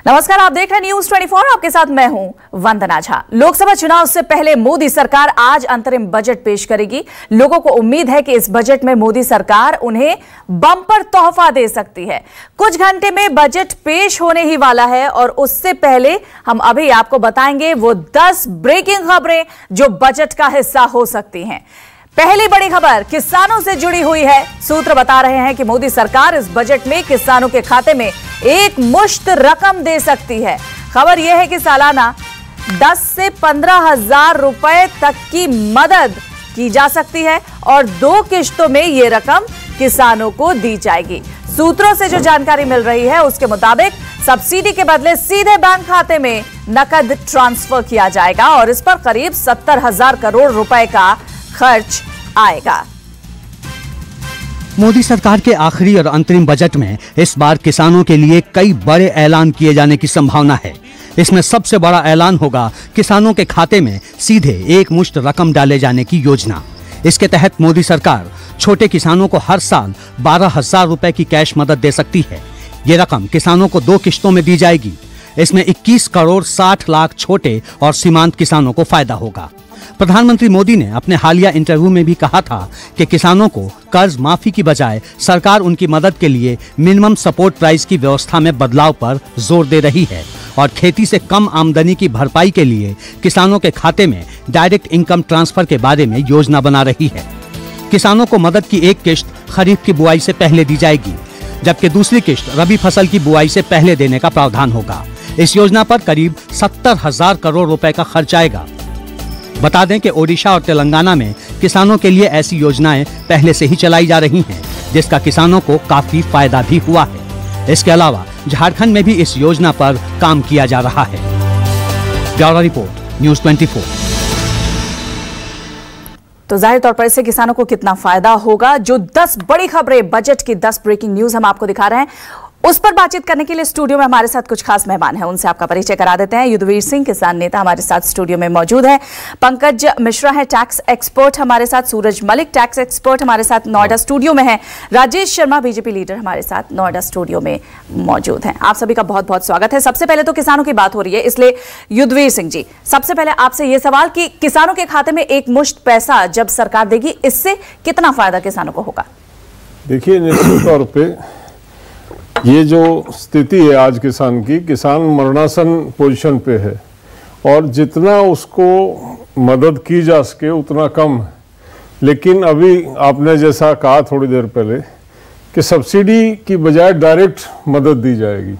नमस्कार, आप देख रहे हैं न्यूज 24। आपके साथ मैं हूं वंदना झा। लोकसभा चुनाव से पहले मोदी सरकार आज अंतरिम बजट पेश करेगी। लोगों को उम्मीद है कि इस बजट में मोदी सरकार उन्हें बम्पर तोहफा दे सकती है। कुछ घंटे में बजट पेश होने ही वाला है और उससे पहले हम अभी आपको बताएंगे वो 10 ब्रेकिंग खबरें जो बजट का हिस्सा हो सकती हैं। पहली बड़ी खबर किसानों से जुड़ी हुई है। सूत्र बता रहे हैं कि मोदी सरकार इस बजट में किसानों के खाते में एक मुश्त रकम दे सकती है। खबर यह है कि सालाना 10 से 15 हजार रुपए तक की मदद की जा सकती है और 2 किश्तों में यह रकम किसानों को दी जाएगी। सूत्रों से जो जानकारी मिल रही है उसके मुताबिक सब्सिडी के बदले सीधे बैंक खाते में नकद ट्रांसफर किया जाएगा और इस पर करीब 70,000 करोड़ रुपए का खर्च आएगा। मोदी सरकार के आखिरी और अंतरिम बजट में इस बार किसानों के लिए कई बड़े ऐलान किए जाने की संभावना है। इसमें सबसे बड़ा ऐलान होगा किसानों के खाते में सीधे एक मुश्त रकम डाले जाने की योजना। इसके तहत मोदी सरकार छोटे किसानों को हर साल 12,000 रुपए की कैश मदद दे सकती है। ये रकम किसानों को 2 किश्तों में दी जाएगी। इसमें 21 करोड़ 60 लाख छोटे और सीमांत किसानों को फायदा होगा। प्रधानमंत्री मोदी ने अपने हालिया इंटरव्यू में भी कहा था कि किसानों को कर्ज माफी की बजाय सरकार उनकी मदद के लिए मिनिमम सपोर्ट प्राइस की व्यवस्था में बदलाव पर जोर दे रही है और खेती से कम आमदनी की भरपाई के लिए किसानों के खाते में डायरेक्ट इनकम ट्रांसफर के बारे में योजना बना रही है। किसानों को मदद की एक किश्त खरीफ की बुआई से पहले दी जाएगी, जबकि दूसरी किश्त रबी फसल की बुआई से पहले देने का प्रावधान होगा। इस योजना पर करीब 70,000 करोड़ रुपए का खर्च आएगा। बता दें कि ओडिशा और तेलंगाना में किसानों के लिए ऐसी योजनाएं पहले से ही चलाई जा रही हैं, जिसका किसानों को काफी फायदा भी हुआ है। इसके अलावा झारखंड में भी इस योजना पर काम किया जा रहा है। Bureau report, news 24। तो जाहिर तौर पर इससे किसानों को कितना फायदा होगा। जो 10 बड़ी खबरें, बजट की 10 ब्रेकिंग न्यूज हम आपको दिखा रहे हैं, उस पर बातचीत करने के लिए स्टूडियो में हमारे साथ कुछ खास मेहमान हैं। उनसे आपका परिचय करा देते हैं। युद्धवीर सिंह, किसान नेता, हमारे साथ स्टूडियो में मौजूद है। पंकज मिश्रा है, टैक्स एक्सपर्ट हमारे साथ। सूरज मलिक, टैक्स एक्सपर्ट, हमारे साथ नोएडा स्टूडियो में है। राजेश शर्मा, बीजेपी लीडर, हमारे साथ नोएडा स्टूडियो में मौजूद हैं। आप सभी का बहुत बहुत स्वागत है। सबसे पहले तो किसानों की बात हो रही है, इसलिए युद्धवीर सिंह जी, सबसे पहले आपसे यह सवाल कि किसानों के खाते में एक मुश्त पैसा जब सरकार देगी, इससे कितना फायदा किसानों को होगा? देखिए, निश्चित तौर पर ये जो स्थिति है आज किसान की, किसान मरणासन पोजीशन पे है और जितना उसको मदद की जा सके उतना कम है। लेकिन अभी आपने जैसा कहा थोड़ी देर पहले कि सब्सिडी की बजाय डायरेक्ट मदद दी जाएगी,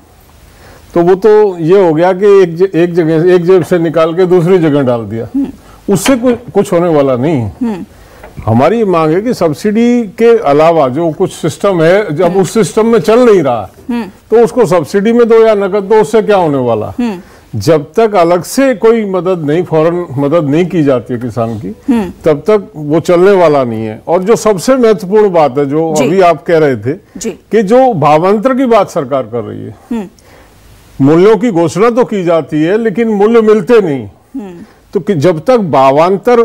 तो वो तो ये हो गया कि एक जगह एक जेब से निकाल के दूसरी जगह डाल दिया। उससे कुछ होने वाला नहीं है। हमारी मांग है कि सब्सिडी के अलावा जो कुछ सिस्टम है, जब उस सिस्टम में चल नहीं रहा तो उसको सब्सिडी में दो या नकद दो, उससे क्या होने वाला। जब तक अलग से कोई मदद नहीं, फौरन मदद नहीं की जाती है किसान की, तब तक वो चलने वाला नहीं है। और जो सबसे महत्वपूर्ण बात है, जो अभी आप कह रहे थे कि जो भावांतर की बात सरकार कर रही है, मूल्यों की घोषणा तो की जाती है लेकिन मूल्य मिलते नहीं। तो कि जब तक भावांतर,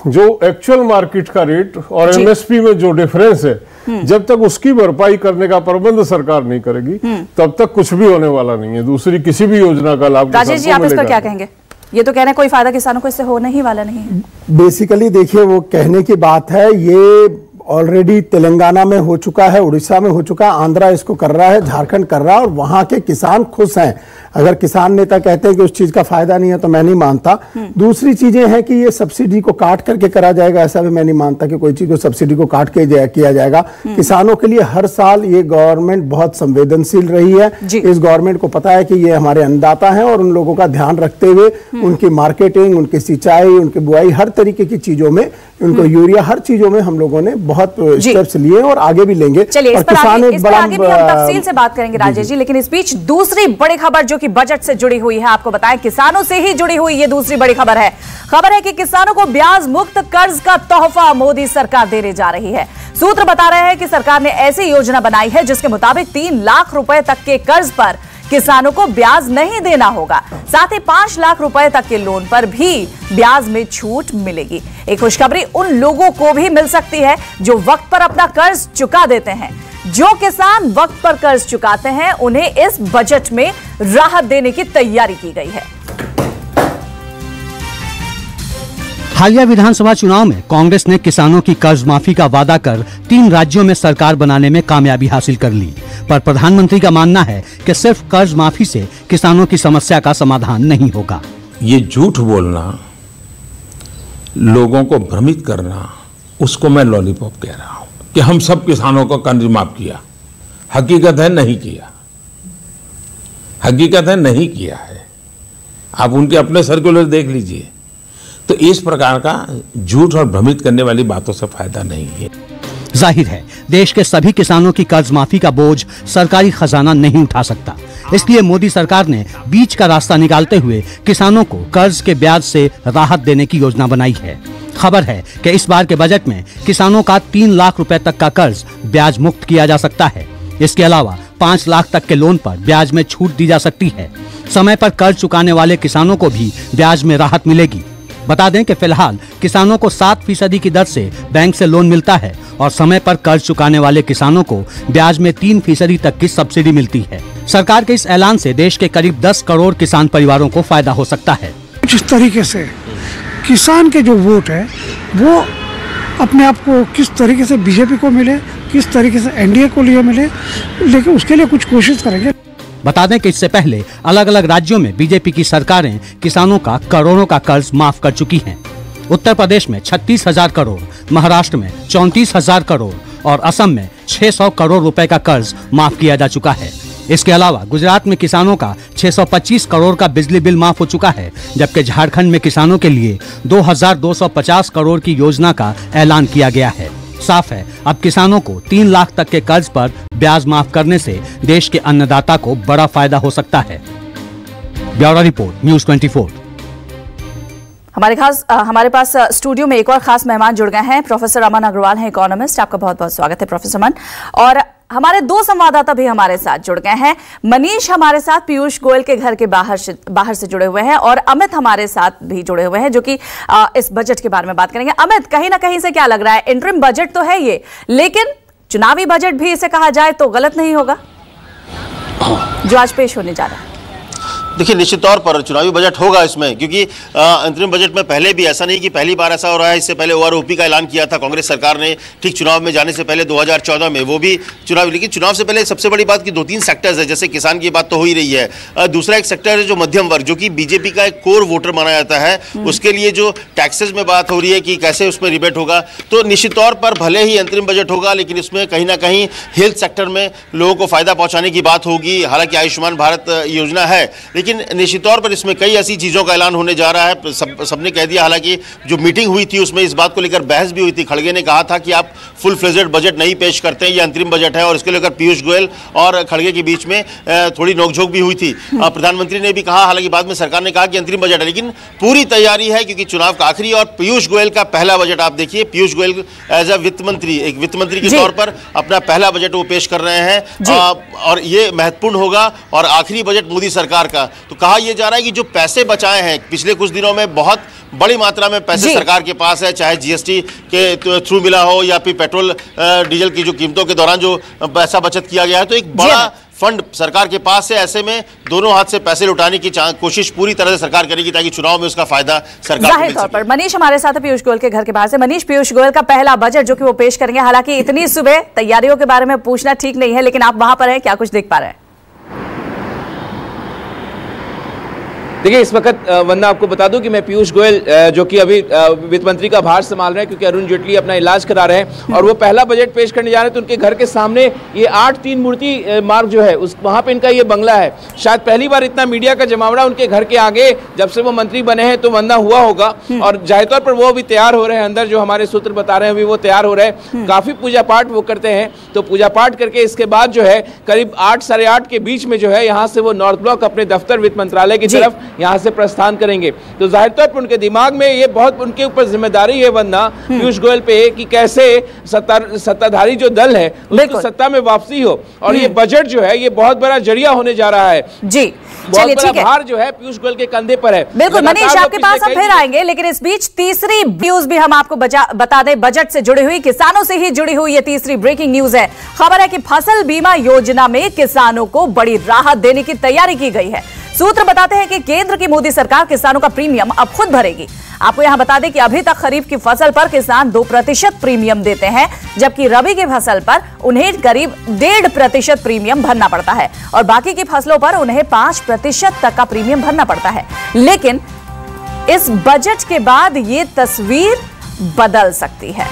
जो एक्चुअल मार्केट का रेट और एमएसपी में जो डिफरेंस है, जब तक उसकी भरपाई करने का प्रबंध सरकार नहीं करेगी, तब तक कुछ भी होने वाला नहीं है। दूसरी किसी भी योजना का लाभ राजेश जी, आप इस पर क्या कहेंगे? ये तो कह रहे हैं कोई फायदा किसानों को इससे होने ही वाला नहीं है। बेसिकली देखिए, वो कहने की बात है, ये ऑलरेडी तेलंगाना में हो चुका है, उड़ीसा में हो चुका है, आंध्रा इसको कर रहा है, झारखंड कर रहा है और वहां के किसान खुश हैं। अगर किसान नेता कहते हैं कि उस चीज का फायदा नहीं है तो मैं नहीं मानता। दूसरी चीजें हैं कि ये सब्सिडी को काट करके करा जाएगा, ऐसा भी मैं नहीं मानता कि कोई चीज को सब्सिडी को काट के किया जाएगा। किसानों के लिए हर साल ये गवर्नमेंट बहुत संवेदनशील रही है। इस गवर्नमेंट को पता है कि ये हमारे अन्नदाता हैं और उन लोगों का ध्यान रखते हुए उनकी मार्केटिंग, उनकी सिंचाई, उनकी बुआई, हर तरीके की चीजों में, उनको यूरिया, हर चीजों में हम लोगों ने बहुत स्टेप्स लिए और आगे भी लेंगे। चलिए, इस पर आगे भी हम तफसील से बात करेंगे राजेश जी, लेकिन इस बीच दूसरी बड़ी खबर जो कि बजट से जुड़ी हुई है, आपको बताएं किसानों से ही जुड़ी हुई ये दूसरी बड़ी खबर है। खबर है कि किसानों को ब्याज मुक्त कर्ज का तोहफा मोदी सरकार देने जा रही है। सूत्र बता रहे हैं कि सरकार ने ऐसी योजना बनाई है जिसके मुताबिक 3 लाख रुपए तक के कर्ज पर किसानों को ब्याज नहीं देना होगा। साथ ही 5 लाख रुपए तक के लोन पर भी ब्याज में छूट मिलेगी। एक खुशखबरी उन लोगों को भी मिल सकती है जो वक्त पर अपना कर्ज चुका देते हैं। जो किसान वक्त पर कर्ज चुकाते हैं उन्हें इस बजट में राहत देने की तैयारी की गई है। हालिया विधानसभा चुनाव में कांग्रेस ने किसानों की कर्ज माफी का वादा कर 3 राज्यों में सरकार बनाने में कामयाबी हासिल कर ली, पर प्रधानमंत्री का मानना है कि सिर्फ कर्ज माफी से किसानों की समस्या का समाधान नहीं होगा। ये झूठ बोलना, लोगों को भ्रमित करना, उसको मैं लॉलीपॉप कह रहा हूं कि हम सब किसानों को कर्ज माफ किया। हकीकत है नहीं किया, हकीकत है नहीं किया है। आप उनके अपने सर्कुलर देख लीजिए। तो इस प्रकार का झूठ और भ्रमित करने वाली बातों से फायदा नहीं है। जाहिर है देश के सभी किसानों की कर्ज माफी का बोझ सरकारी खजाना नहीं उठा सकता, इसलिए मोदी सरकार ने बीच का रास्ता निकालते हुए किसानों को कर्ज के ब्याज से राहत देने की योजना बनाई है। खबर है कि इस बार के बजट में किसानों का 3 लाख रुपए तक का कर्ज ब्याज मुक्त किया जा सकता है। इसके अलावा 5 लाख तक के लोन पर ब्याज में छूट दी जा सकती है। समय पर कर्ज चुकाने वाले किसानों को भी ब्याज में राहत मिलेगी। बता दें कि फिलहाल किसानों को 7% की दर से बैंक से लोन मिलता है और समय पर कर्ज चुकाने वाले किसानों को ब्याज में 3% तक की सब्सिडी मिलती है। सरकार के इस ऐलान से देश के करीब 10 करोड़ किसान परिवारों को फायदा हो सकता है। जिस तरीके से किसान के जो वोट है वो अपने आप को किस तरीके से बीजेपी को मिले, किस तरीके से एनडीए को लिए मिले, लेकिन उसके लिए कुछ कोशिश करेंगे। बता दें कि इससे पहले अलग अलग राज्यों में बीजेपी की सरकारें किसानों का करोड़ों का कर्ज माफ कर चुकी हैं। उत्तर प्रदेश में 36,000 करोड़, महाराष्ट्र में 34,000 करोड़ और असम में 600 करोड़ रुपए का कर्ज माफ किया जा चुका है। इसके अलावा गुजरात में किसानों का 625 करोड़ का बिजली बिल माफ हो चुका है, जबकि झारखंड में किसानों के लिए 2,250 करोड़ की योजना का ऐलान किया गया है। साफ है अब किसानों को 3 लाख तक के कर्ज पर ब्याज माफ करने से देश के अन्नदाता को बड़ा फायदा हो सकता है। Bureau report, news 24। हमारे पास स्टूडियो में एक और खास मेहमान जुड़ गए हैं। प्रोफेसर अमन अग्रवाल हैं, इकोनॉमिस्ट। आपका बहुत बहुत स्वागत है प्रोफेसर अमन। और हमारे 2 संवाददाता भी हमारे साथ जुड़ गए हैं। मनीष हमारे साथ पीयूष गोयल के घर के बाहर से जुड़े हुए हैं और अमित हमारे साथ भी जुड़े हुए हैं, जो कि इस बजट के बारे में बात करेंगे। अमित, कहीं ना कहीं से क्या लग रहा है, इंटरिम बजट तो है ये, लेकिन चुनावी बजट भी इसे कहा जाए तो गलत नहीं होगा जो आज पेश होने जा रहा है? देखिए, निश्चित तौर पर चुनावी बजट होगा इसमें, क्योंकि अंतरिम बजट में पहले भी ऐसा नहीं कि पहली बार ऐसा हो रहा है। इससे पहले ओआरओपी का ऐलान किया था कांग्रेस सरकार ने ठीक चुनाव में जाने से पहले 2014 में, वो भी चुनाव। लेकिन चुनाव से पहले सबसे बड़ी बात कि 2-3 सेक्टर्स है, जैसे किसान की बात तो हो ही रही है। दूसरा एक सेक्टर है जो मध्यम वर्ग, जो कि बीजेपी का एक कोर वोटर माना जाता है, उसके लिए जो टैक्सेस में बात हो रही है कि कैसे उसमें रिबेट होगा। तो निश्चित तौर पर भले ही अंतरिम बजट होगा, लेकिन इसमें कहीं ना कहीं हेल्थ सेक्टर में लोगों को फायदा पहुंचाने की बात होगी। हालांकि आयुष्मान भारत योजना है, लेकिन निश्चित तौर पर इसमें कई ऐसी चीजों का ऐलान होने जा रहा है। सबने कह दिया। हालांकि जो मीटिंग हुई थी उसमें इस बात को लेकर बहस भी हुई थी। खड़गे ने कहा था कि आप फुल फ्लेजेड बजट नहीं पेश करते, ये अंतरिम बजट है, और इसको लेकर पीयूष गोयल और खड़गे के बीच में थोड़ी नोकझोंक भी हुई थी। प्रधानमंत्री ने भी कहा, हालांकि बाद में सरकार ने कहा कि अंतरिम बजट है, लेकिन पूरी तैयारी है क्योंकि चुनाव का आखिरी और पीयूष गोयल का पहला बजट। आप देखिए, पीयूष गोयल एज अ वित्त मंत्री, एक वित्त मंत्री के तौर पर अपना पहला बजट वो पेश कर रहे हैं, और ये महत्वपूर्ण होगा और आखिरी बजट मोदी सरकार का। तो कहा यह जा रहा है कि जो पैसे बचाए हैं पिछले कुछ दिनों में, बहुत बड़ी मात्रा में पैसे सरकार के पास है, चाहे जीएसटी के थ्रू मिला हो या फिर पेट्रोल डीजल की जो कीमतों के दौरान जो पैसा बचत किया गया है, तो एक बड़ा फंड सरकार के पास है। ऐसे में दोनों हाथ से पैसे लुटाने की कोशिश पूरी तरह से सरकार करेगी ताकि चुनाव में उसका फायदा सरकार को मिल सके। पर मनीष हमारे साथ है पीयूष गोयल के घर के बाहर से। मनीष, पीयूष गोयल का पहला बजट जो कि वो पेश करेंगे, हालांकि इतनी सुबह तैयारियों के बारे में पूछना ठीक नहीं है, लेकिन आप वहां पर हैं, क्या कुछ देख पा रहे हैं? देखिए, इस वक्त वंदना आपको बता दूं कि मैं पीयूष गोयल जो कि अभी वित्त मंत्री का भार संभाल रहे हैं, क्योंकि अरुण जेटली अपना इलाज करा रहे हैं और वो पहला बजट पेश करने जा रहे हैं। तो उनके घर के सामने ये 8-3 मूर्ति मार्ग जो है, उस वहाँ पे इनका ये बंगला है। शायद पहली बार इतना मीडिया का जमावड़ा उनके घर के आगे जब से वो मंत्री बने हैं तो वंदना हुआ होगा। और जाहिर तौर पर वो भी तैयार हो रहे हैं, अंदर जो हमारे सूत्र बता रहे हैं अभी वो तैयार हो रहे हैं। काफ़ी पूजा पाठ वो करते हैं, तो पूजा पाठ करके इसके बाद जो है करीब 8-8:30 के बीच में जो है यहाँ से वो नॉर्थ ब्लॉक अपने दफ्तर वित्त मंत्रालय की तरफ यहाँ से प्रस्थान करेंगे। तो जाहिर तौर पर उनके दिमाग में ये बहुत उनके ऊपर जिम्मेदारी है वंदना, पीयूष गोयल पे, कि कैसे सत्ताधारी जो दल है उसको सत्ता में वापसी हो। और ये बजट जो है ये बहुत बड़ा जरिया होने जा रहा है जी। बहुत बड़ा भार जो है पीयूष गोयल के कंधे पर है। बिल्कुल मनीष, आपके पास हम फिर आएंगे, लेकिन इस बीच तीसरी न्यूज भी हम आपको बता दें, बजट से जुड़ी हुई, किसानों से ही जुड़ी हुई ये तीसरी ब्रेकिंग न्यूज है। खबर है कि फसल बीमा योजना में किसानों को बड़ी राहत देने की तैयारी की गई है। सूत्र बताते हैं कि केंद्र की मोदी सरकार किसानों का प्रीमियम अब खुद भरेगी। आपको यहां बता दें कि अभी तक खरीफ की फसल पर किसान 2% प्रीमियम देते हैं, जबकि रबी की फसल पर उन्हें करीब 1.5% प्रीमियम भरना पड़ता है और बाकी की फसलों पर उन्हें 5% तक का प्रीमियम भरना पड़ता है। लेकिन इस बजट के बाद ये तस्वीर बदल सकती है।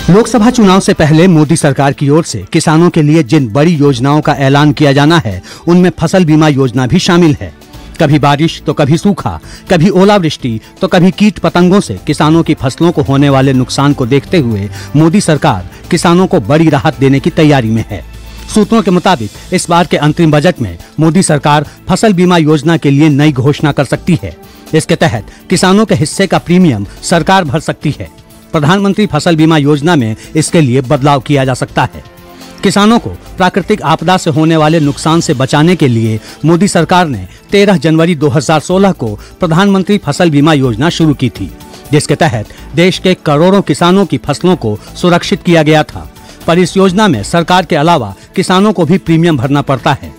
लोकसभा चुनाव से पहले मोदी सरकार की ओर से किसानों के लिए जिन बड़ी योजनाओं का ऐलान किया जाना है, उनमें फसल बीमा योजना भी शामिल है। कभी बारिश तो कभी सूखा, कभी ओलावृष्टि तो कभी कीट पतंगों से किसानों की फसलों को होने वाले नुकसान को देखते हुए मोदी सरकार किसानों को बड़ी राहत देने की तैयारी में है। सूत्रों के मुताबिक इस बार के अंतरिम बजट में मोदी सरकार फसल बीमा योजना के लिए नई घोषणा कर सकती है। इसके तहत किसानों के हिस्से का प्रीमियम सरकार भर सकती है। प्रधानमंत्री फसल बीमा योजना में इसके लिए बदलाव किया जा सकता है। किसानों को प्राकृतिक आपदा से होने वाले नुकसान से बचाने के लिए मोदी सरकार ने 13 जनवरी 2016 को प्रधानमंत्री फसल बीमा योजना शुरू की थी, जिसके तहत देश के करोड़ों किसानों की फसलों को सुरक्षित किया गया था। पर इस योजना में सरकार के अलावा किसानों को भी प्रीमियम भरना पड़ता है।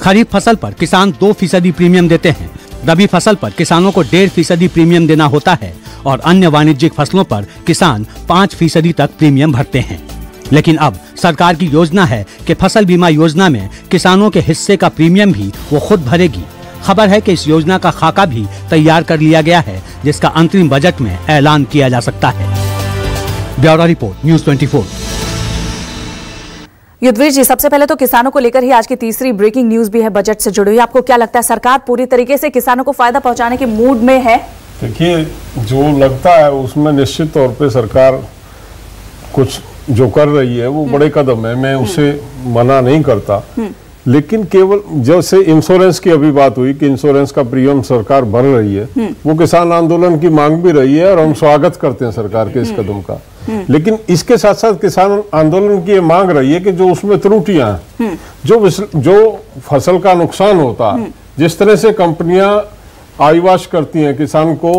खरीफ फसल पर किसान 2% प्रीमियम देते हैं, रबी फसल पर किसानों को 1.5% प्रीमियम देना होता है और अन्य वाणिज्यिक फसलों पर किसान 5% तक प्रीमियम भरते हैं। लेकिन अब सरकार की योजना है कि फसल बीमा योजना में किसानों के हिस्से का प्रीमियम भी वो खुद भरेगी। खबर है कि इस योजना का खाका भी तैयार कर लिया गया है, जिसका अंतरिम बजट में ऐलान किया जा सकता है। Bureau report, news 24। युद्धवीर जी, सबसे पहले तो किसानों को लेकर ही आज की तीसरी ब्रेकिंग न्यूज भी है बजट से जुड़ी हुई। आपको क्या लगता है, सरकार पूरी तरीके से किसानों को फायदा पहुंचाने के मूड में है? देखिए, जो लगता है उसमें निश्चित तौर पे सरकार कुछ जो कर रही है वो बड़े कदम है, मैं उसे मना नहीं करता। लेकिन केवल जैसे इंश्योरेंस की अभी बात हुई कि इंश्योरेंस का प्रीमियम सरकार भर रही है, वो किसान आंदोलन की मांग भी रही है और हम स्वागत करते हैं सरकार के इस कदम का। लेकिन इसके साथ साथ किसान आंदोलन की ये मांग रही है कि जो उसमें त्रुटियां हैं, जो फसल का नुकसान होता है, जिस तरह से कंपनियां आईवाश करती हैं किसान को,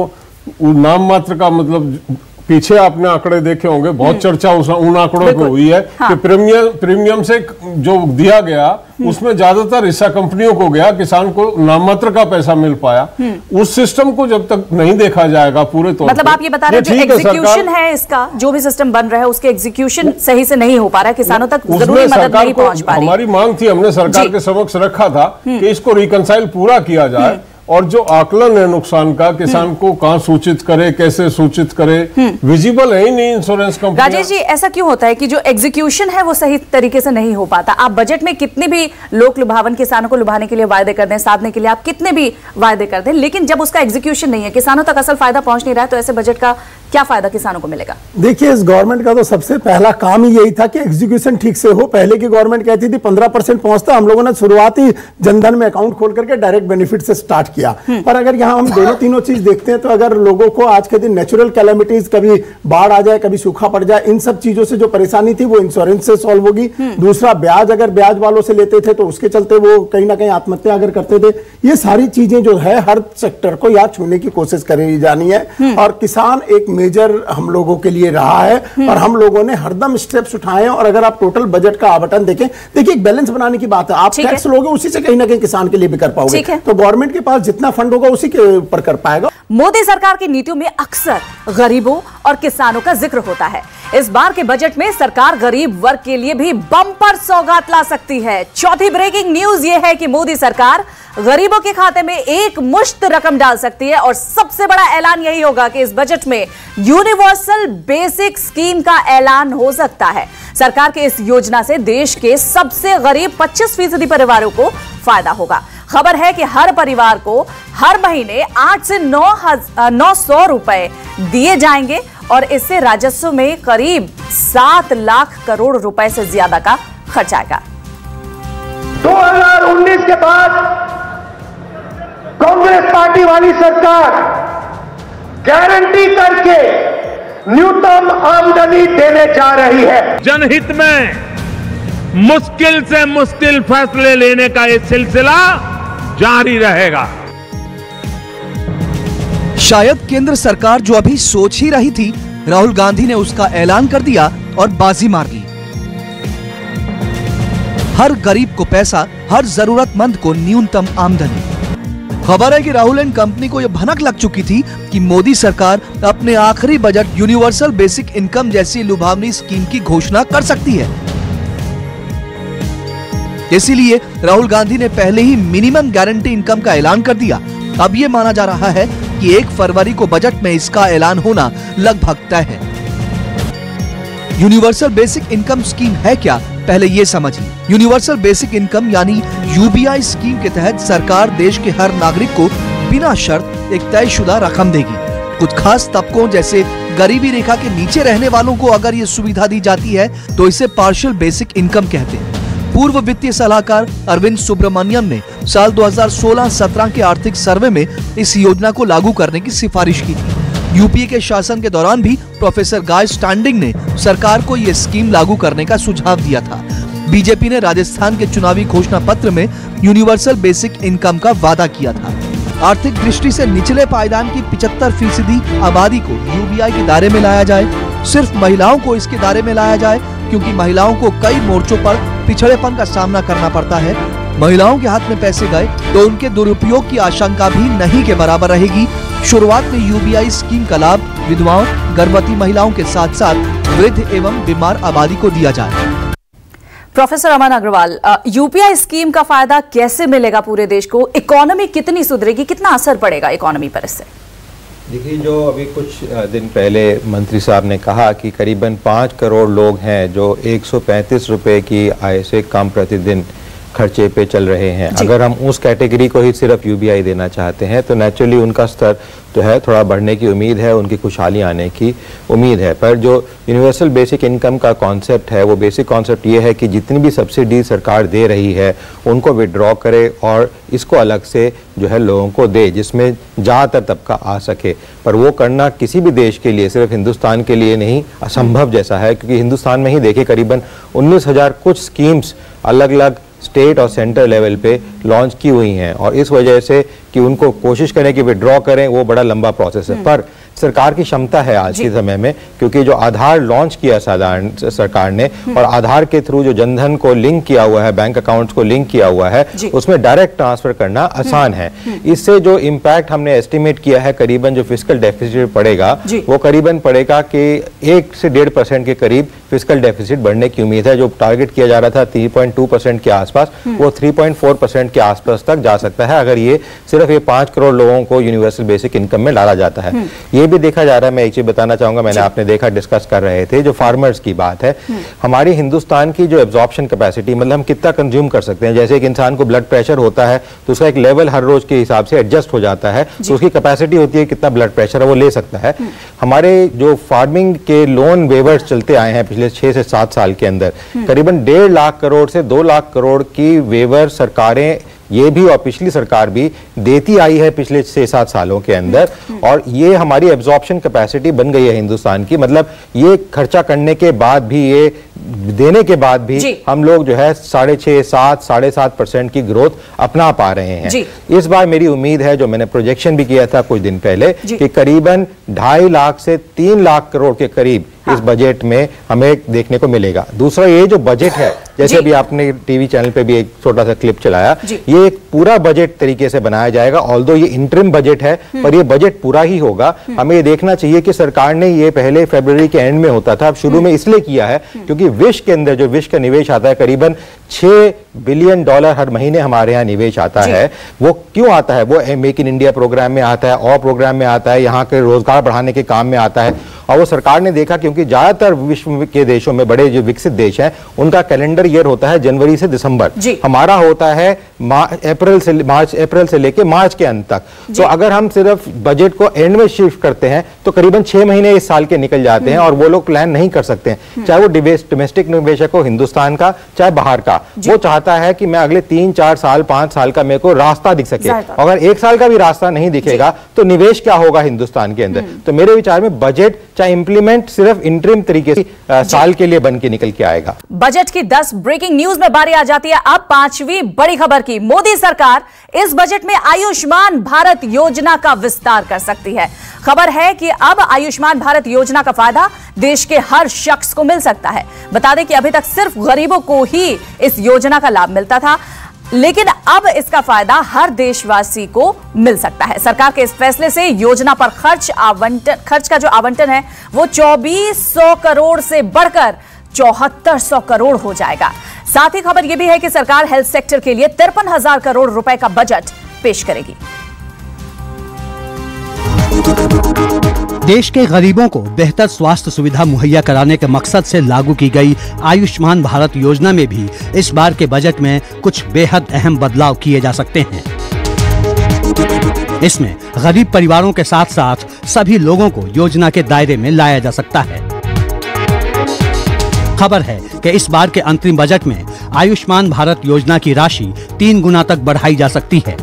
नाम मात्र का मतलब पीछे आपने आंकड़े देखे होंगे, बहुत चर्चा उन आंकड़ों पे हुई है कि प्रीमियम से जो दिया गया उसमें ज्यादातर हिस्सा कंपनियों को गया, किसान को नाममात्र का पैसा मिल पाया। उस सिस्टम को जब तक नहीं देखा जाएगा पूरे तौर मतलब आप ये बता रहे हैं जो एग्जीक्यूशन है इसका, जो भी सिस्टम बन रहा है उसके एग्जीक्यूशन सही से नहीं हो पा रहा है, किसानों तक जरूरी मदद नहीं पहुंच पा रही। हमारी मांग थी, हमने सरकार के समक्ष रखा था कि इसको रिकंसाइल पूरा किया जाए और जो आकलन है नुकसान का, किसान को कहां सूचित करे, कैसे सूचित करे, विजिबल है ही नहीं इंश्योरेंस कंपनी। राजेश जी, ऐसा क्यों होता है कि जो एग्जीक्यूशन है वो सही तरीके से नहीं हो पाता? आप बजट में कितने भी लोक लुभावन, किसानों को लुभाने के लिए वायदे कर दें, साधने के लिए आप कितने भी वायदे कर दें, लेकिन जब उसका एग्जीक्यूशन नहीं है, किसानों तक असल फायदा पहुंच नहीं रहा है, तो ऐसे बजट का क्या फायदा किसानों को मिलेगा? देखिए, इस गवर्नमेंट का तो सबसे पहला काम ही यही था कि एग्जीक्यूशन ठीक से हो। पहले की गवर्नमेंट कहती थी 15% पहुंचता, हम लोगों ने शुरुआती जनधन में अकाउंट खोल करके डायरेक्ट बेनिफिट से स्टार्ट किया। पर अगर यहाँ हम दोनों तीनों चीज देखते हैं तो अगर लोगों को आज के दिन नेचुरल कैलेमिटीज, कभी बाढ़ आ जाए, कभी सूखा पड़ जाए, इन सब चीजों से जो परेशानी थी वो इंश्योरेंस से सॉल्व होगी। दूसरा, ब्याज अगर ब्याज वालों से लेते थे तो उसके चलते वो कहीं ना कहीं आत्महत्या अगर करते थे। ये सारी चीजें जो है हर सेक्टर को याद छूने की कोशिश करी जानी है और किसान एक मेजर हम लोगों के लिए रहा है और हम लोगों ने हरदम स्टेप्स उठाए हैं। और अगर आप टोटल बजट का आवंटन देखें, देखिए एक बैलेंस बनाने की बात है, आप टैक्स लोगे उसी से कहीं ना कहीं किसान के लिए भी कर पाओगे, तो गवर्नमेंट के पास जितना फंड होगा उसी के ऊपर कर पाएगा। मोदी सरकार की नीतियों में अक्सर गरीबों और किसानों का जिक्र होता है। इस बार के बजट में सरकार गरीब वर्ग के लिए भी बम्पर सौगात ला सकती है। चौथी ब्रेकिंग न्यूज यह है कि मोदी सरकार गरीबों के खाते में एक मुश्त रकम डाल सकती है और सबसे बड़ा ऐलान यही होगा कि इस बजट में यूनिवर्सल बेसिक स्कीम का ऐलान हो सकता है। सरकार के इस योजना से देश के सबसे गरीब 25% परिवारों को फायदा होगा। खबर है कि हर परिवार को हर महीने 8 से 900 रुपए दिए जाएंगे और इससे राजस्व में करीब 7 लाख करोड़ रुपए से ज्यादा का खर्च आएगा। 2019 के बाद कांग्रेस पार्टी वाली सरकार गारंटी करके न्यूनतम आमदनी देने जा रही है। जनहित में मुश्किल से मुश्किल फैसले लेने का ये सिलसिला जारी रहेगा। शायद केंद्र सरकार जो अभी सोच ही रही थी, राहुल गांधी ने उसका ऐलान कर दिया और बाजी मार ली। हर गरीब को पैसा, हर जरूरतमंद को न्यूनतम आमदनी। खबर है कि राहुल एंड कंपनी को यह भनक लग चुकी थी कि मोदी सरकार अपने आखिरी बजट यूनिवर्सल बेसिक इनकम जैसी लुभावनी स्कीम की घोषणा कर सकती है। इसीलिए राहुल गांधी ने पहले ही मिनिमम गारंटी इनकम का ऐलान कर दिया। अब ये माना जा रहा है कि 1 फरवरी को बजट में इसका ऐलान होना लगभग तय है। यूनिवर्सल बेसिक इनकम स्कीम है क्या, पहले ये समझिए। यूनिवर्सल बेसिक इनकम यानी यूबीआई स्कीम के तहत सरकार देश के हर नागरिक को बिना शर्त एक तयशुदा रकम देगी। कुछ खास तबकों जैसे गरीबी रेखा के नीचे रहने वालों को अगर ये सुविधा दी जाती है तो इसे पार्शियल बेसिक इनकम कहते हैं। पूर्व वित्तीय सलाहकार अरविंद सुब्रमण्यम ने साल 2016-17 के आर्थिक सर्वे में इस योजना को लागू करने की सिफारिश की थी। यूपीए के शासन के दौरान भी प्रोफेसर गाय स्टैंडिंग ने सरकार को यह स्कीम लागू करने का सुझाव दिया था। बीजेपी ने राजस्थान के चुनावी घोषणा पत्र में यूनिवर्सल बेसिक इनकम का वादा किया था। आर्थिक दृष्टि से निचले पायदान की 75% आबादी को यूबीआई के दायरे में लाया जाए। सिर्फ महिलाओं को इसके दायरे में लाया जाए, क्योंकि महिलाओं को कई मोर्चों पर पिछड़ेपन का सामना करना पड़ता है। महिलाओं के हाथ में पैसे गए तो उनके दुरुपयोग की आशंका भी नहीं के बराबर रहेगी। शुरुआत में यूबीआई स्कीम का लाभ विधवाओं, गर्भवती महिलाओं के साथ साथ वृद्ध एवं बीमार आबादी को दिया जाए। प्रोफेसर अमन अग्रवाल, यूपीआई स्कीम का फायदा कैसे मिलेगा पूरे देश को? इकोनॉमी कितनी सुधरेगी, कितना असर पड़ेगा इकोनॉमी पर इससे? देखिए, जो अभी कुछ दिन पहले मंत्री साहब ने कहा कि करीबन 5 करोड़ लोग हैं जो 135 रुपए की आय से कम प्रतिदिन खर्चे पे चल रहे हैं। अगर हम उस कैटेगरी को ही सिर्फ यूबीआई देना चाहते हैं तो नेचुरली उनका स्तर जो है थोड़ा बढ़ने की उम्मीद है, उनकी खुशहाली आने की उम्मीद है। पर जो यूनिवर्सल बेसिक इनकम का कॉन्सेप्ट है, वो बेसिक कॉन्सेप्ट ये है कि जितनी भी सब्सिडी सरकार दे रही है उनको विड्रॉ करे और इसको अलग से जो है लोगों को दे, जिसमें ज़्यादातर तबका आ सके। पर वो करना किसी भी देश के लिए, सिर्फ हिंदुस्तान के लिए नहीं, असंभव जैसा है, क्योंकि हिंदुस्तान में ही देखिए करीबन 19,000 कुछ स्कीम्स अलग अलग स्टेट और सेंटर लेवल पे लॉन्च की हुई हैं, और इस वजह से कि उनको कोशिश करें कि विड्रॉ करें, वो बड़ा लंबा प्रोसेस है। पर सरकार की क्षमता है आज के समय में, क्योंकि जो आधार लॉन्च किया साधारण सरकार ने और आधार के थ्रू जो जनधन को लिंक किया हुआ है, बैंक अकाउंट्स को लिंक किया हुआ है, उसमें डायरेक्ट ट्रांसफर करना आसान है। इससे जो इम्पैक्ट हमने एस्टिमेट किया है, करीबन जो फिस्कल डेफिसिट पड़ेगा वो करीबन पड़ेगा कि 1 से 1.5% के करीब फिस्कल डेफिसिट बढ़ने की उम्मीद है। जो टारगेट किया जा रहा था 3.2% के आसपास, वो 3.4% के आसपास तक जा सकता है अगर ये सिर्फ ये 5 करोड़ लोगों को यूनिवर्सल बेसिक इनकम में डाला जाता है। ये भी देखा जा रहा है, मैं एक चीज बताना चाहूंगा, मैंने आपने देखा डिस्कस कर रहे थे, जो फार्मर्स की बात है, हमारी हिंदुस्तान की जो एब्जॉर्प्शन कैपेसिटी, मतलब हम कितना कंज्यूम कर सकते हैं। जैसे एक इंसान को ब्लड प्रेशर होता है तो उसका एक लेवल हर रोज के हिसाब से एडजस्ट हो जाता है, तो उसकी कैपेसिटी होती है कितना ब्लड प्रेशर है वो ले सकता है। हमारे जो फार्मिंग के लोन वेवर्स चलते आए हैं पिछले 6 से 7 साल के अंदर, करीबन 1.5 लाख करोड़ से 2 लाख करोड़ की वेवर सरकारें, ये भी और पिछली सरकार भी देती आई है पिछले 6-7 सालों के अंदर, और ये हमारी एब्जॉर्प्शन कैपेसिटी बन गई है हिंदुस्तान की। मतलब ये खर्चा करने के बाद भी, ये देने के बाद भी हम लोग जो है 6.5, 7, 7.5% की ग्रोथ अपना पा रहे हैं। इस बार मेरी उम्मीद है, जो मैंने प्रोजेक्शन भी किया था कुछ दिन पहले, कि करीबन 2.5 लाख से 3 लाख करोड़ के करीब इस बजट में हमें देखने को मिलेगा। दूसरा, ये जो बजट है, जैसे अभी आपने टीवी चैनल पे भी एक छोटा सा क्लिप चलाया, ये एक पूरा बजट तरीके से बनाया जाएगा। ऑल्दो ये इंटरिम बजट है, पर ये बजट पूरा ही होगा। हमें ये देखना चाहिए कि सरकार ने ये पहले फरवरी के एंड में होता था, अब शुरू में इसलिए किया है क्योंकि विश्व के अंदर जो विश्व का निवेश आता है, करीबन $6 बिलियन हर महीने हमारे यहाँ निवेश आता है। वो क्यों आता है? वो मेक इन इंडिया प्रोग्राम में आता है और प्रोग्राम में आता है, यहाँ के रोजगार बढ़ाने के काम में आता है। और वो सरकार ने देखा क्योंकि ज्यादातर विश्व के देशों में, बड़े जो विकसित देश हैं, उनका कैलेंडर ईयर होता है जनवरी से दिसंबर, हमारा होता है अप्रैल से लेके मार्च के अंत तक। तो अगर हम सिर्फ बजट को एंड में शिफ्ट करते हैं तो करीबन 6 महीने इस साल के निकल जाते हैं और वो लोग प्लान नहीं कर सकते हैं, चाहे वो डोमेस्टिक निवेशक हो हिंदुस्तान का चाहे बाहर का। वो चाहता है कि मैं अगले 3, 4 साल, 5 साल का मेरे को रास्ता दिख सके। अगर 1 साल का भी रास्ता नहीं दिखेगा तो निवेश क्या होगा हिंदुस्तान के अंदर। तो मेरे विचार में बजट चाहे इंप्लीमेंट सिर्फ इंटरिम तरीके से साल के लिए बन के निकल के आएगा। बजट की 10 ब्रेकिंग न्यूज में बारी आ जाती है अब 5वीं बड़ी खबर की। मोदी सरकार इस बजट में आयुष्मान भारत योजना का विस्तार कर सकती है। खबर है कि अब आयुष्मान भारत योजना का फायदा देश के हर शख्स को मिल सकता है। बता दें कि अभी तक सिर्फ गरीबों को ही इस योजना का लाभ मिलता था, लेकिन अब इसका फायदा हर देशवासी को मिल सकता है। सरकार के इस फैसले से योजना पर खर्च का जो आवंटन है वो 2400 करोड़ से बढ़कर 7400 करोड़ हो जाएगा। साथ ही खबर यह भी है कि सरकार हेल्थ सेक्टर के लिए 53,000 करोड़ रुपए का बजट पेश करेगी। देश के गरीबों को बेहतर स्वास्थ्य सुविधा मुहैया कराने के मकसद से लागू की गई आयुष्मान भारत योजना में भी इस बार के बजट में कुछ बेहद अहम बदलाव किए जा सकते हैं। इसमें गरीब परिवारों के साथ साथ सभी लोगों को योजना के दायरे में लाया जा सकता है। खबर है कि इस बार के अंतरिम बजट में आयुष्मान भारत योजना की राशि 3 गुना तक बढ़ाई जा सकती है।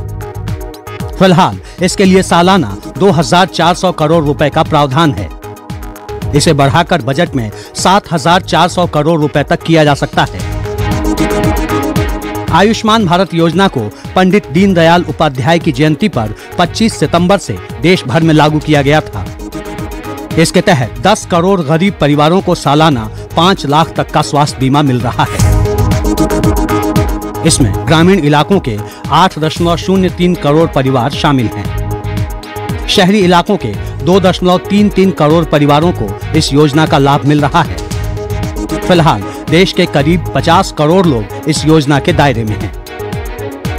फिलहाल इसके लिए सालाना 2400 करोड़ रुपए का प्रावधान है। इसे बढ़ाकर बजट में 7400 करोड़ रुपए तक किया जा सकता है। आयुष्मान भारत योजना को पंडित दीनदयाल उपाध्याय की जयंती पर 25 सितंबर से देश भर में लागू किया गया था। इसके तहत 10 करोड़ गरीब परिवारों को सालाना 5 लाख तक का स्वास्थ्य बीमा मिल रहा है। इसमें ग्रामीण इलाकों के 8.03 करोड़ परिवार शामिल हैं। शहरी इलाकों के 2.33 करोड़ परिवारों को इस योजना का लाभ मिल रहा है। फिलहाल देश के करीब 50 करोड़ लोग इस योजना के दायरे में हैं।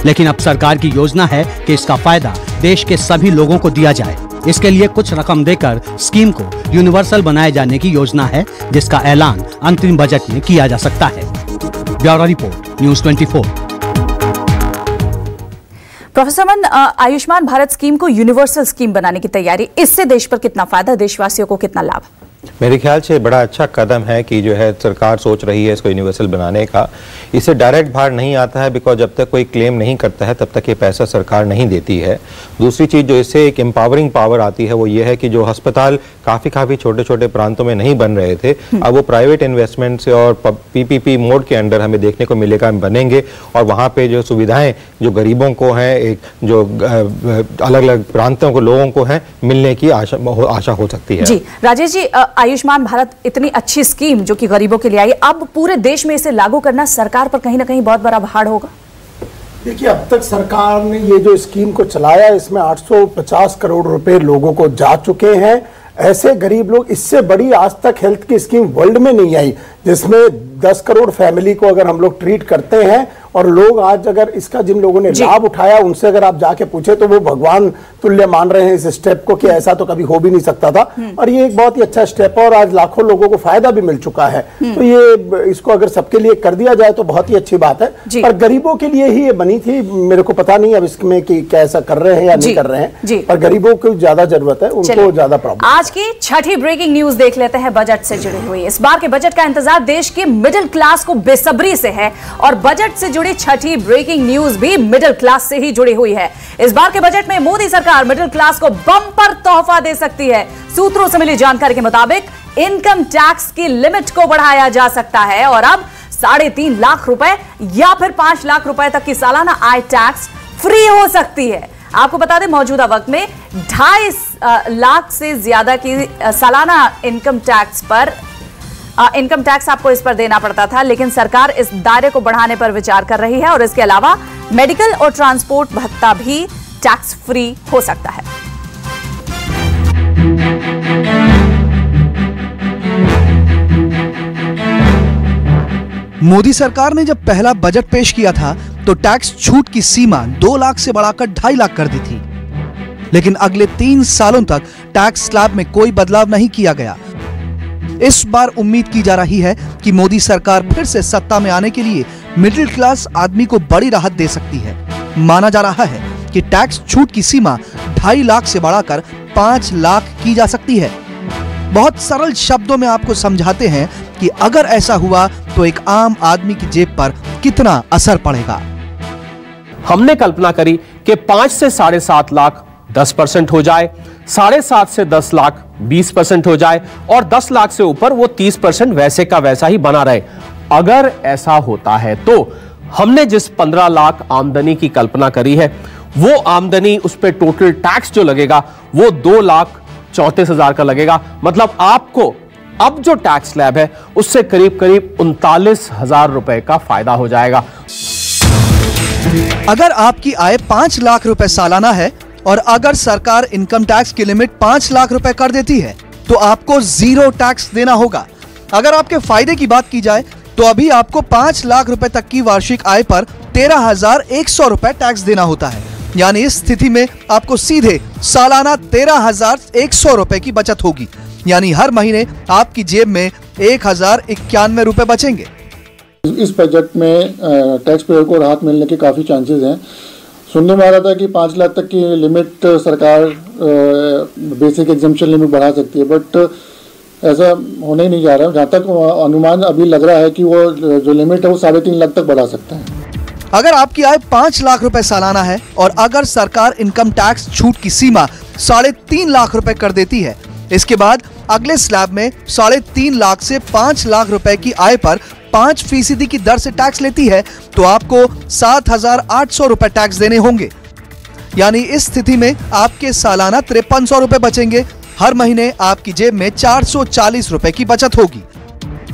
लेकिन अब सरकार की योजना है कि इसका फायदा देश के सभी लोगों को दिया जाए। इसके लिए कुछ रकम देकर स्कीम को यूनिवर्सल बनाए जाने की योजना है, जिसका ऐलान अंतरिम बजट में किया जा सकता है। Bureau report, news 24। प्रोफेसर मन, आयुष्मान भारत स्कीम को यूनिवर्सल स्कीम बनाने की तैयारी, इससे देश पर कितना फायदा, देशवासियों को कितना लाभ? मेरे ख्याल से बड़ा अच्छा कदम है कि जो है सरकार सोच रही है इसको यूनिवर्सल बनाने का। इससे डायरेक्ट भार नहीं आता है, बिकॉज जब तक कोई क्लेम नहीं करता है तब तक ये पैसा सरकार नहीं देती है। दूसरी चीज़ जो इससे एक एम्पावरिंग पावर आती है वो ये है कि जो अस्पताल काफ़ी छोटे छोटे प्रांतों में नहीं बन रहे थे, अब वो प्राइवेट इन्वेस्टमेंट से और PPP मोड के अंडर हमें देखने को मिलेगा, बनेंगे। और वहाँ पे जो सुविधाएं जो गरीबों को हैं, एक जो अलग अलग प्रांतों को लोगों को हैं, मिलने की आशा हो सकती है। जी राजेश जी, आयुष्मान भारत इतनी अच्छी स्कीम जो कि गरीबों के लिए आई, अब पूरे देश में इसे लागू करना सरकार पर कहीं ना कहीं बहुत बड़ा भार होगा। देखिए, अब तक सरकार ने ये जो स्कीम को चलाया, इसमें 850 करोड़ रुपए लोगों को जा चुके हैं। ऐसे गरीब लोग, इससे बड़ी आज तक हेल्थ की स्कीम वर्ल्ड में नहीं आई, जिसमें 10 करोड़ फैमिली को अगर हम लोग ट्रीट करते हैं। और लोग आज अगर इसका, जिन लोगों ने लाभ उठाया, उनसे अगर आप जाके पूछे तो वो भगवान तुल्य मान रहे हैं इस स्टेप को, कि ऐसा तो कभी हो भी नहीं सकता था। और ये एक बहुत ही अच्छा स्टेप है और आज लाखों लोगों को फायदा भी मिल चुका है। तो ये, इसको अगर सबके लिए कर दिया जाए तो बहुत ही अच्छी बात है। पर गरीबों के लिए ही ये बनी थी। मेरे को पता नहीं अब इसमें कि क्या ऐसा कर रहे हैं या नहीं कर रहे हैं, पर गरीबों को ज्यादा जरूरत है, उनको ज्यादा प्रॉब्लम। आज की छठी ब्रेकिंग न्यूज देख लेते हैं बजट से जुड़ी हुई। इस बार के बजट का इंतजार देश के मिडिल क्लास को बेसब्री से है और बजट से जुड़ी छठी ब्रेकिंग न्यूज भी मिडिल क्लास से ही जुड़ी हुई है। इस बार के बजट में मोदी सरकार मिडिल क्लास को बम्पर तोहफा दे सकती है। सूत्रों से मिली जानकारी के मुताबिक इनकम टैक्स की लिमिट को बढ़ाया जा सकता है और अब 3.5 लाख रुपए या फिर 5 लाख रुपए तक की सालाना आय टैक्स फ्री हो सकती है। आपको बता दें, मौजूदा वक्त में 2.5 लाख से ज्यादा की सालाना इनकम टैक्स आपको इस पर देना पड़ता था, लेकिन सरकार इस दायरे को बढ़ाने पर विचार कर रही है और इसके अलावा मेडिकल और ट्रांसपोर्ट भत्ता भी टैक्स फ्री हो सकता है। मोदी सरकार ने जब पहला बजट पेश किया था तो टैक्स छूट की सीमा 2 लाख से बढ़ाकर 2.5 लाख कर दी थी, लेकिन अगले 3 सालों तक टैक्स स्लैब में कोई बदलाव नहीं किया गया। इस बार उम्मीद की जा रही है कि मोदी सरकार फिर से सत्ता में आने के लिए मिडिल क्लास आदमी को बड़ी राहत दे सकती है। माना जा रहा है कि टैक्स छूट की सीमा 2.5 लाख से बढ़ाकर 5 लाख की जा सकती है। बहुत सरल शब्दों में आपको समझाते हैं कि अगर ऐसा हुआ तो एक आम आदमी की जेब पर कितना असर पड़ेगा। हमने कल्पना करी कि 5 से 7.5 लाख 10% हो जाए, 7.5 से 10 लाख 20% हो जाए और 10 लाख से ऊपर वो 30% वैसे का वैसा ही बना रहे। अगर ऐसा होता है तो हमने जिस 15 लाख आमदनी की कल्पना करी है, वो आमदनी उस पर टोटल टैक्स जो लगेगा वो 2,34,000 का लगेगा। मतलब आपको अब जो टैक्स स्लैब है उससे करीब 39,000 रुपए का फायदा हो जाएगा। अगर आपकी आय 5 लाख रुपए सालाना है और अगर सरकार इनकम टैक्स की लिमिट 5 लाख रुपए कर देती है तो आपको 0 टैक्स देना होगा। अगर आपके फायदे की बात की जाए तो अभी आपको 5 लाख रुपए तक की वार्षिक आय पर 13,100 रुपए टैक्स देना होता है। यानी इस स्थिति में आपको सीधे सालाना 13,100 रुपए की बचत होगी। यानी हर महीने आपकी जेब में 1,091 रुपए बचेंगे। इस बजट में टैक्स पेयर को राहत मिलने के काफ़ी चांसेस हैं। सुनने में आ रहा था कि 5 लाख तक की लिमिट सरकार बेसिक एग्जम्पशन लिमिट बढ़ा सकती है, बट ऐसा होने ही नहीं जा रहा है। जहाँ तक अनुमान अभी लग रहा है कि वो जो लिमिट है वो 3.5 लाख तक बढ़ा सकता है। अगर आपकी आय 5 लाख रुपए सालाना है और अगर सरकार इनकम टैक्स छूट की सीमा 3.5 लाख रुपए कर देती है, इसके बाद अगले स्लैब में 3.5 लाख से 5 लाख रुपए की आय पर 5% की दर से टैक्स लेती है तो आपको 7,800 रुपए टैक्स देने होंगे। यानी इस स्थिति में आपके सालाना 5300 रुपए बचेंगे। हर महीने आपकी जेब में 440 रुपए की बचत होगी।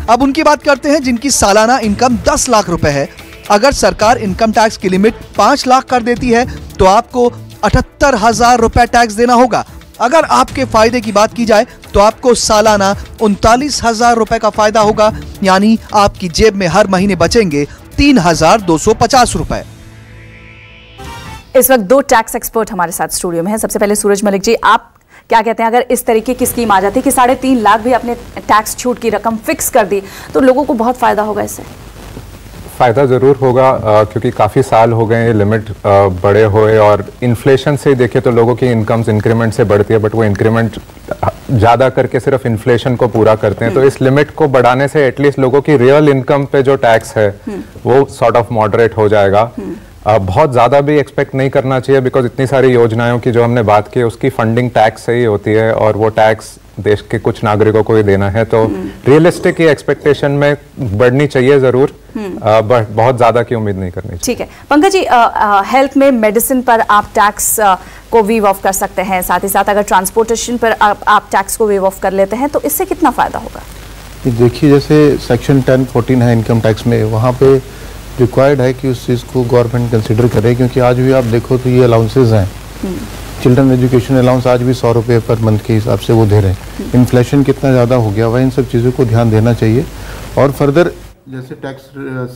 अब उनकी बात करते हैं जिनकी सालाना इनकम 10 लाख रुपए है। अगर सरकार इनकम टैक्स की लिमिट 5 लाख कर देती है तो आपको 78,000 रुपए टैक्स देना होगा। अगर आपके फायदे की बात की जाए तो आपको सालाना 39,000 रुपए का फायदा होगा। यानी आपकी जेब में हर महीने बचेंगे 3,250 रुपए। इस वक्त 2 टैक्स एक्सपर्ट हमारे साथ स्टूडियो में हैं। सबसे पहले सूरज मलिक जी, आप क्या कहते हैं, अगर इस तरीके की स्कीम आ जाती कि 3.5 लाख भी अपने टैक्स छूट की रकम फिक्स कर दी तो लोगों को बहुत फायदा होगा इससे? फ़ायदा ज़रूर होगा क्योंकि काफ़ी साल हो गए लिमिट बड़े हुए और इन्फ्लेशन से देखें तो लोगों की इनकम्स इंक्रीमेंट से बढ़ती है, बट वो इंक्रीमेंट ज़्यादा करके सिर्फ इन्फ्लेशन को पूरा करते हैं। तो इस लिमिट को बढ़ाने से एटलीस्ट लोगों की रियल इनकम पे जो टैक्स है वो सॉर्ट ऑफ मॉडरेट हो जाएगा। बहुत ज़्यादा भी एक्सपेक्ट नहीं करना चाहिए बिकॉज इतनी सारी योजनाओं की जो हमने बात की उसकी फंडिंग टैक्स से ही होती है और वो टैक्स देश के कुछ नागरिकों को ही देना है। तो रियलिस्टिक एक्सपेक्टेशन में बढ़नी चाहिए ज़रूर, बट बहुत ज़्यादा की उम्मीद नहीं करनी चाहिए। ठीक है पंकज जी, हेल्थ में मेडिसिन पर आप टैक्स को वेव ऑफ कर सकते हैं, साथ ही साथ अगर ट्रांसपोर्टेशन पर आप टैक्स को वेव ऑफ कर लेते हैं तो इससे कितना फ़ायदा होगा? देखिए, जैसे सेक्शन 1014 है इनकम टैक्स में, वहाँ पे रिक्वायर्ड है कि उस चीज़ को गवर्नमेंट कंसिडर करे, क्योंकि आज भी आप देखो तो ये अलाउंसेज हैं। चिल्ड्रन एजुकेशन अलाउंस आज भी 100 रुपये पर मंथ के हिसाब से वो दे रहे हैं। इन्फ्लेशन कितना ज़्यादा हो गया हुआ, इन सब चीज़ों को ध्यान देना चाहिए। और फर्दर जैसे टैक्स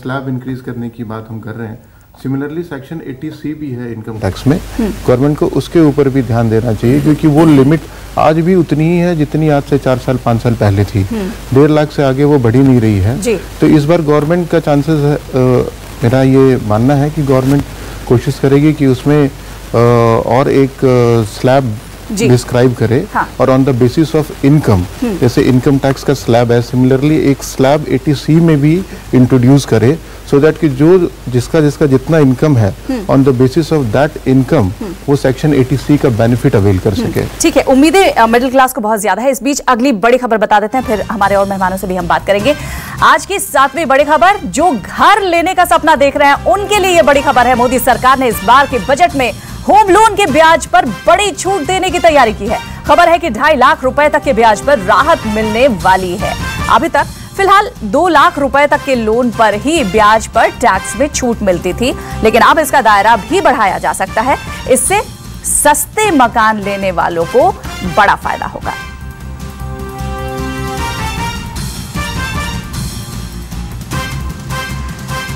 स्लैब इंक्रीज करने की बात हम कर रहे हैं, सिमिलरली सेक्शन 80C भी है इनकम टैक्स में, गवर्नमेंट को उसके ऊपर भी ध्यान देना चाहिए, क्योंकि वो लिमिट आज भी उतनी ही है जितनी आज से 4 साल 5 साल पहले थी। 1.5 लाख से आगे वो बढ़ी नहीं रही है। तो इस बार गवर्नमेंट का चांसेस है, मेरा ये मानना है कि गवर्नमेंट कोशिश करेगी कि उसमें और एक स्लैब डिस्क्राइब करे। हाँ। और on the basis of income, जैसे इनकम टैक्स का स्लैब है, सिमिलरली एक स्लैब 80C में भी इंट्रोड्यूस करे, सो दैट कि जो जिसका जितना इनकम है, on the basis of that income वो सेक्शन 80C का बेनिफिट अवेल कर सके। ठीक है, उम्मीदें मिडिल क्लास को बहुत ज्यादा है। इस बीच अगली बड़ी खबर बता देते हैं, फिर हमारे और मेहमानों से भी हम बात करेंगे। आज की 7वीं बड़ी खबर, जो घर लेने का सपना देख रहे हैं उनके लिए ये बड़ी खबर है। मोदी सरकार ने इस बार के बजट में होम लोन के ब्याज पर बड़ी छूट देने की तैयारी की है। खबर है कि 2.5 लाख रुपए तक के ब्याज पर राहत मिलने वाली है। अभी तक फिलहाल 2 लाख रुपए तक के लोन पर ही ब्याज पर टैक्स में छूट मिलती थी, लेकिन अब इसका दायरा भी बढ़ाया जा सकता है। इससे सस्ते मकान लेने वालों को बड़ा फायदा होगा।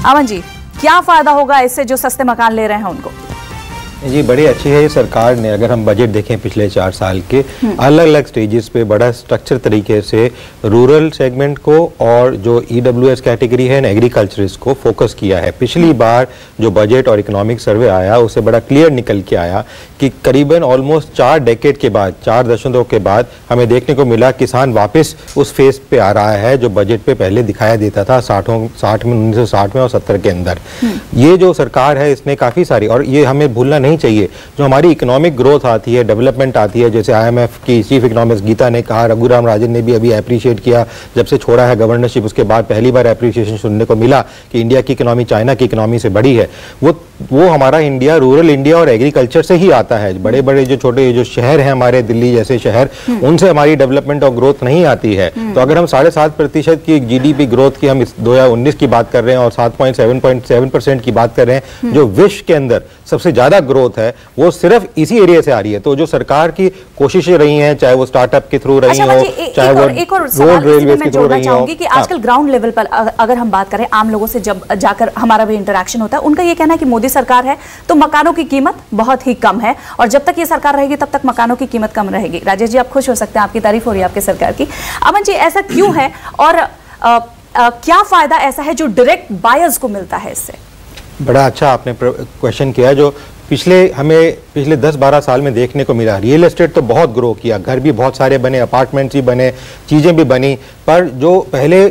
अमन जी, क्या फायदा होगा इससे जो सस्ते मकान ले रहे हैं उनको? जी बड़ी अच्छी है ये सरकार ने। अगर हम बजट देखें पिछले 4 साल के अलग अलग स्टेजेस पे बड़ा स्ट्रक्चर तरीके से रूरल सेगमेंट को और जो EWS कैटेगरी है ना एग्रीकल्चरिस्ट को फोकस किया है। पिछली बार जो बजट और इकोनॉमिक सर्वे आया उससे बड़ा क्लियर निकल के आया कि करीबन ऑलमोस्ट 4 डेकेड के बाद 4 दशकों के बाद हमें देखने को मिला किसान वापस उस फेज पे आ रहा है जो बजट पे पहले दिखाया देता था 1960 में और 70 के अंदर। ये जो सरकार है इसने काफ़ी सारी, और ये हमें भूलना नहीं चाहिए, जो हमारी इकोनॉमिक ग्रोथ आती है, डेवलपमेंट आती है, जैसे IMF की चीफ इकोनॉमिस्ट गीता ने कहा, रघुराम राजन ने भी अभी अप्रिशिएट किया जब से छोड़ा है गवर्नरशिप उसके बाद पहली बार अप्रिशिएशन सुनने को मिला कि इंडिया की इकोनॉमी चाइना की इकोनॉमी से बड़ी है। वो हमारा इंडिया रूरल इंडिया और एग्रीकल्चर से ही आता है। बड़े बड़े जो छोटे जो शहर हैं हमारे दिल्ली जैसे शहर, उनसे हमारी डेवलपमेंट और ग्रोथ नहीं आती है। तो अगर हम 7.5% की GDP ग्रोथ की हम 2019 की बात कर रहे हैं और 7.7% की बात कर रहे हैं, जो विश्व के अंदर सबसे ज्यादा ग्रोथ है वो सिर्फ इसी एरिया से आ रही है। तो जो सरकार की कोशिशें रही हैं, चाहे वो स्टार्टअप के थ्रू रही हो, चाहे वो रोड रेलवे के थ्रू रही हो, कि आजकल ग्राउंड लेवल पर अगर हम बात करें आम लोगों से जब जाकर हमारा भी इंटरेक्शन होता है, उनका ये कहना है कि मोदी सरकार है तो मकानों की कीमत बहुत ही कम है और जब तक ये सरकार रहेगी तब तक मकानों की कीमत कम रहेगी। राजेश जी आप खुश हो सकते हैं, आपकी तारीफ हो रही है आपकी सरकार की। अमन जी ऐसा क्यों है और क्या फायदा ऐसा है जो डायरेक्ट बायर्स को मिलता है इससे? बड़ा अच्छा आपने क्वेश्चन किया। जो हमें पिछले 10-12 साल में देखने को मिला, रियल एस्टेट तो बहुत ग्रो किया, घर भी बहुत सारे बने, अपार्टमेंट्स भी बने, चीज़ें भी बनी, पर जो पहले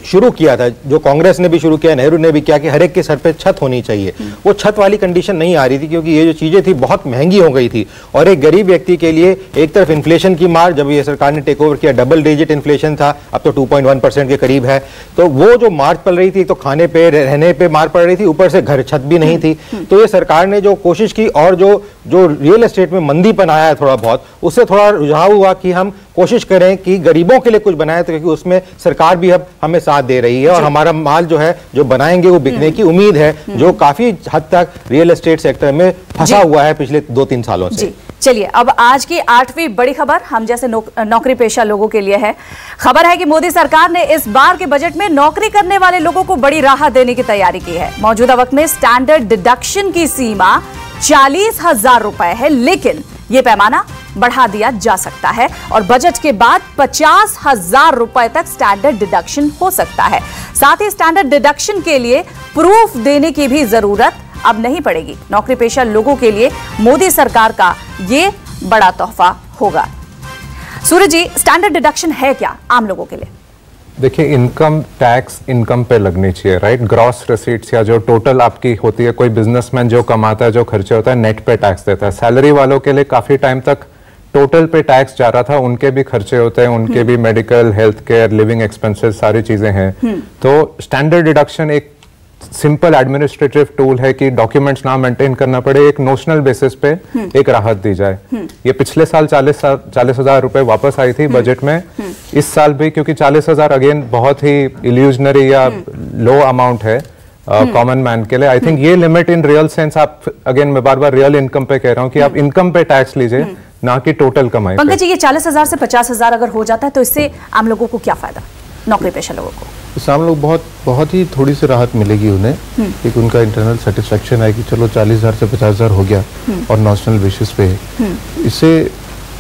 शुरू किया था, जो कांग्रेस ने भी शुरू किया, नेहरू ने भी किया कि हर एक के सर पे छत होनी चाहिए, वो छत वाली कंडीशन नहीं आ रही थी क्योंकि ये जो चीज़ें थी बहुत महंगी हो गई थी और एक गरीब व्यक्ति के लिए एक तरफ इन्फ्लेशन की मार, जब ये सरकार ने टेक ओवर किया डबल डिजिट इन्फ्लेशन था, अब तो 2.1% के करीब है, तो वो जो मार पड़ रही थी, तो खाने पे रहने पे मार पड़ रही थी, ऊपर से घर छत भी नहीं थी। तो ये सरकार ने जो कोशिश की और जो रियल एस्टेट में मंदीपन आया है थोड़ा बहुत, उससे थोड़ा रुझाव हुआ कि हम कोशिश करें कि गरीबों के लिए कुछ बनाए, तो क्योंकि उसमें सरकार भी अब हमें साथ दे रही है और हमारा माल जो है जो बनाएंगे वो बिकने की उम्मीद है, जो काफी हद तक रियल एस्टेट सेक्टर में फंसा हुआ है पिछले 2-3 सालों से। चलिए अब आज की 8वीं बड़ी खबर हम जैसे नौकरी पेशा लोगों के लिए है। खबर है कि मोदी सरकार ने इस बार के बजट में नौकरी करने वाले लोगों को बड़ी राहत देने की तैयारी की है। मौजूदा वक्त में स्टैंडर्ड डिडक्शन की सीमा 40,000 रुपए है, लेकिन यह पैमाना बढ़ा दिया जा सकता है और बजट के बाद 50,000 रुपए तक स्टैंडर्ड डिडक्शन हो सकता है। साथ ही स्टैंडर्ड डिडक्शन के लिए प्रूफ देने की भी जरूरत अब नहीं पड़ेगी। नौकरी पेशा लोगों के लिए मोदी सरकार का ये बड़ा तोहफा होगा। सूरज जी, स्टैंडर्ड डिडक्शन है क्या आम लोगों के लिए? देखिए, इनकम टैक्स इनकम पे लगनी चाहिए, राइट। ग्रॉस रिसीट्स या जो टोटल आपकी होती है, कोई बिजनेसमैन जो कमाता है, जो खर्चे होता है, नेट पे टैक्स देता है। सैलरी वालों के लिए काफी टाइम तक टोटल पे टैक्स जा रहा था, उनके भी खर्चे होते हैं, उनके भी medical, health care, living expenses, सारी चीजें हैं। तो स्टैंडर्ड डिडक्शन एक सिंपल एडमिनिस्ट्रेटिव टूल है कि डॉक्यूमेंट्स ना मेंटेन करना पड़े, एक नोशनल बेसिस पे एक राहत दी जाए। ये पिछले साल 40,000 रुपए वापस आई थी बजट में, इस साल भी, क्योंकि 40,000 अगेन बहुत ही इल्यूजनरी या लो अमाउंट है कॉमन मैन के लिए। आई थिंक ये लिमिट इन रियल सेंस, आप अगेन मैं बार बार रियल इनकम पे कह रहा हूँ कि आप इनकम पे टैक्स लीजिए, ना कि टोटल कमाई। पंकज जी, ये 40,000 से 50,000 अगर हो जाता है तो इससे आम लोगों को क्या फायदा, नौकरी पेशा लोगों को? इससे आम लोग बहुत ही थोड़ी सी राहत मिलेगी उन्हें। एक उनका इंटरनल सेटिस्फेक्शन है कि चलो 40,000 से 50,000 हो गया और नेशनल बेसिस पे है। इससे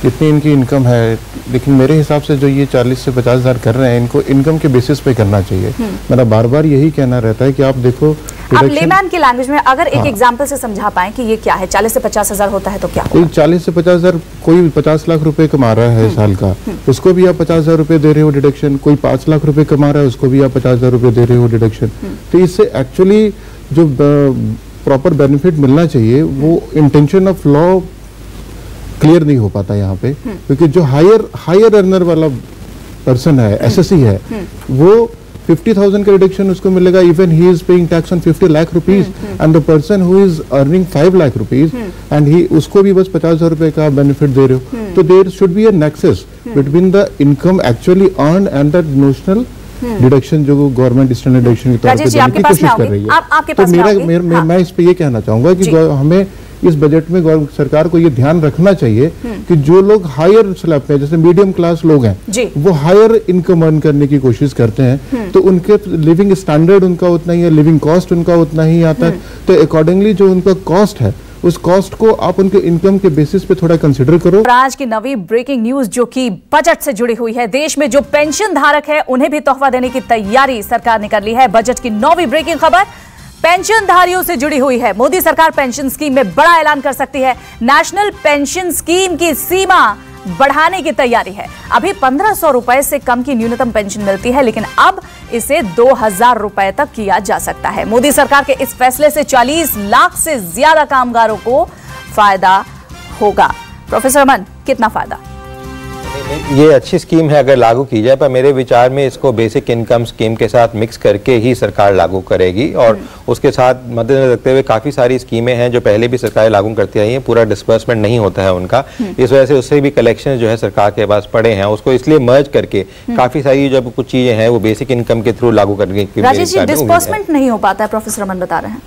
जितनी इनकी इनकम है, लेकिन मेरे हिसाब से जो ये 40 से 50,000 कर रहे हैं, इनको इनकम के बेसिस पे करना चाहिए। मेरा बार बार यही कहना रहता है कि आप देखो, आप लेमैन की लैंग्वेज में अगर एक एग्जांपल से समझा पाएं कि ये क्या है, 40 से 50,000 होता है तो क्या? कोई 40 से 50,000, कोई 50 लाख रुपए कमा रहा है साल का, उसको भी आप 50,000 रुपए दे रहे हो डिडक्शन। कोई 5 लाख रुपए कमा रहा है, उसको भी आप 50,000 रुपए दे रहे हो डिडक्शन। तो इससे एक्चुअली जो प्रॉपर बेनिफिट मिलना चाहिए वो इंटेंशन ऑफ लॉ क्लियर नहीं हो पाता यहाँ पे, क्योंकि जो हायर अर्नर वाला पर्सन है, एसएससी है, वो 50,000 का रिडक्शन उसको मिलेगा, even he is paying tax on 50 lakh rupees, and the person who is earning 5 lakh rupees and he, उसको भी बस 50,000 रुपए का बेनिफिट दे रहे हो। तो there should be a nexus between the income actually earn and the notional deduction जो government standard deduction की तौर पर देने की कोशिश कर रही है। तो मैं इस पे ये कहना चाहूंगा कि हमें इस बजट में सरकार को ये ध्यान रखना चाहिए कि जो लोग हायर स्लैब पे, जैसे मीडियम क्लास लोग हैं, वो हायर इनकम अर्न करने की कोशिश करते हैं, तो उनके लिविंग स्टैंडर्ड उनका उतना ही है, लिविंग कॉस्ट उनका उतना ही आता है, तो अकॉर्डिंगली जो उनका कॉस्ट है उस कॉस्ट को आप उनके इनकम के बेसिस पे थोड़ा कंसिडर करो। आज की नवी ब्रेकिंग न्यूज जो कि बजट से जुड़ी हुई है, देश में जो पेंशन धारक है उन्हें भी तोहफा देने की तैयारी सरकार ने कर ली है। बजट की नवी ब्रेकिंग खबर पेंशनधारियों से जुड़ी हुई है। मोदी सरकार पेंशन स्कीम में बड़ा ऐलान कर सकती है। नेशनल पेंशन स्कीम की सीमा बढ़ाने की तैयारी है। अभी 1500 रुपए से कम की न्यूनतम पेंशन मिलती है, लेकिन अब इसे 2000 रुपए तक किया जा सकता है। मोदी सरकार के इस फैसले से 40 लाख से ज्यादा कामगारों को फायदा होगा। प्रोफेसर अमन, कितना फायदा? ये अच्छी स्कीम है अगर लागू की जाए, पर मेरे विचार में इसको बेसिक इनकम स्कीम के साथ मिक्स करके ही सरकार लागू करेगी। और उसके साथ मद्देनजर रखते हुए काफ़ी सारी स्कीमें हैं जो पहले भी सरकारें लागू करती आई हैं, पूरा डिस्बर्समेंट नहीं होता है उनका, इस वजह से उससे भी कलेक्शन जो है सरकार के पास पड़े हैं, उसको इसलिए मर्ज करके काफ़ी सारी जो कुछ चीज़ें हैं वो बेसिक इनकम के थ्रू लागू करने की डिस्बर्समेंट नहीं हो पाता है, प्रोफेसर अमन बता रहे हैं।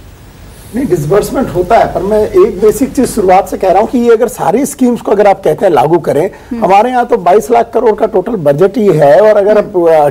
नहीं, डिसबर्समेंट होता है, पर मैं एक बेसिक चीज शुरुआत से कह रहा हूं कि ये अगर सारी स्कीम्स को अगर आप कहते हैं लागू करें, हमारे यहाँ तो 22 लाख करोड़ का टोटल बजट ही है, और अगर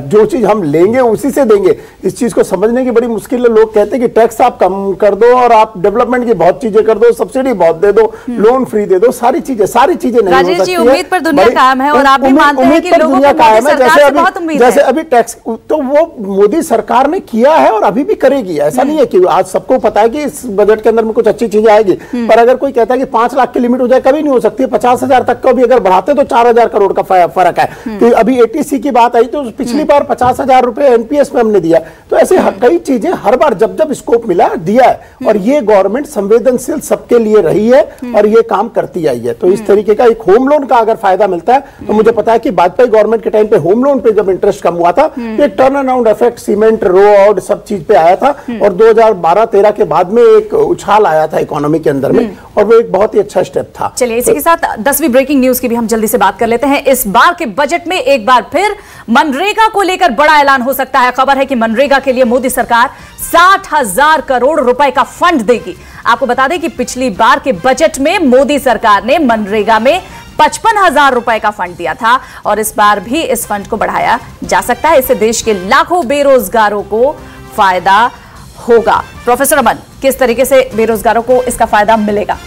जो चीज हम लेंगे उसी से देंगे, इस चीज को समझने की बड़ी मुश्किल है। लोग कहते हैं कि टैक्स आप कम कर दो और आप डेवलपमेंट की बहुत चीजें कर दो, सब्सिडी बहुत दे दो, लोन फ्री दे दो, सारी चीजें नहीं हो सकती। उम्मीद पर दुनिया कायम है और आप भी मानते हैं कि लोगों को मोदी सरकार से बहुत उम्मीद है। जैसे अभी टैक्स तो वो मोदी सरकार ने किया है और अभी भी करेगी, ऐसा नहीं है कि आज सबको पता है कि इस बजट के अंदर में कुछ अच्छी चीजें आएगी, पर अगर कोई कहता है कि 5 लाख की लिमिट हो जाए, कभी नहीं हो सकती है। 50,000 तक का भी अगर बढ़ाते तो 4000 करोड़ का फर्क है। तो अभी एटीसी की बात आई तो पिछली बार 50,000 रुपए एनपीएस में हमने दिया, तो ऐसे कई चीजें हर बार जब जब स्कोप मिला दिया है, और ये गवर्नमेंट संवेदनशील सबके लिए रही है और ये काम करती आई है। तो इस तरीके का एक होम लोन का अगर फायदा मिलता है, तो मुझे पता है कि वाजपेयी गवर्नमेंट के टाइम पे होम लोन पे जब इंटरेस्ट कम हुआ था, एक टर्न अराउंड इफेक्ट सीमेंट, रो और सब चीज पे आया था, और 2012-13 के बाद में एक उछाल आया था इकोनॉमी के अंदर में, और वो एक बहुत ही अच्छा स्टेप था। चलिए इसी के साथ 10वीं ब्रेकिंग न्यूज की भी हम जल्दी से बात कर लेते हैं। इस बार के बजट में एक बार फिर मनरेगा को लेकर बड़ा ऐलान हो सकता है। खबर है कि मनरेगा के लिए मोदी सरकार 60,000 करोड़ रुपए का फंड देगी। आपको बता दें कि पिछली बार के बजट में मोदी सरकार ने मनरेगा में 55,000 रुपए का फंड दिया था, और इस बार भी इस फंड को बढ़ाया जा सकता है। इससे देश के लाखों बेरोजगारों को फायदा होगा। प्रोफेसर अमन, किस तरीके से बेरोजगारों को इसका फायदा मिलेगा?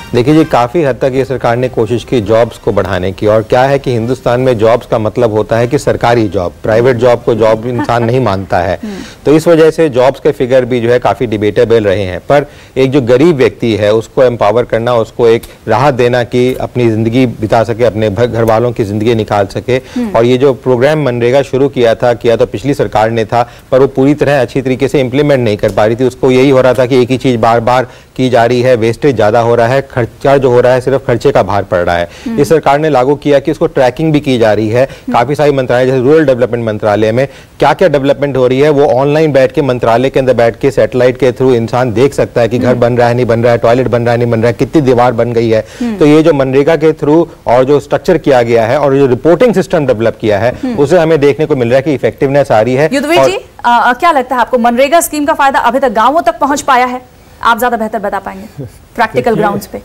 देखिए जी, काफ़ी हद तक ये सरकार ने कोशिश की जॉब्स को बढ़ाने की, और क्या है कि हिंदुस्तान में जॉब्स का मतलब होता है कि सरकारी जॉब, प्राइवेट जॉब को जॉब इंसान नहीं मानता है। तो इस वजह से जॉब्स के फिगर भी जो है काफ़ी डिबेटेबल रहे हैं। पर एक जो गरीब व्यक्ति है उसको एम्पावर करना, उसको एक राहत देना कि अपनी ज़िंदगी बिता सके, अपने घर वालों की ज़िंदगी निकाल सके। और ये जो प्रोग्राम मनरेगा शुरू किया तो पिछली सरकार ने था, पर वो पूरी तरह अच्छी तरीके से इम्प्लीमेंट नहीं कर पा रही थी। उसको यही हो रहा था कि एक ही चीज़ बार बार की जा रही है, वेस्टेज ज़्यादा हो रहा है, खर्चा जो हो रहा है सिर्फ खर्चे का भार पड़ रहा है। इस सरकार ने लागू किया कि उसको ट्रैकिंग भी की जा रही है। काफी सारी मंत्रालय, जैसे रूरल डेवलपमेंट मंत्रालय में क्या क्या डेवलपमेंट हो रही है, वो ऑनलाइन बैठ के मंत्रालय के अंदर बैठ के सैटेलाइट के थ्रू इंसान देख सकता है कि घर बन रहा है नहीं बन रहा है, टॉयलेट बन रहा है नहीं बन रहा है, कितनी दीवार बन गई है। तो ये जो मनरेगा के थ्रू और जो स्ट्रक्चर किया गया है और जो रिपोर्टिंग सिस्टम डेवलप किया है, उसे हमें देखने को मिल रहा है कि इफेक्टिवनेस आ रही है। युद्धवीर जी, क्या लगता है आपको, मनरेगा स्कीम का फायदा अभी तक गांवों तक पहुंच पाया है? आप ज्यादा बेहतर बता पाएंगे प्रैक्टिकल ग्राउंड्स पे।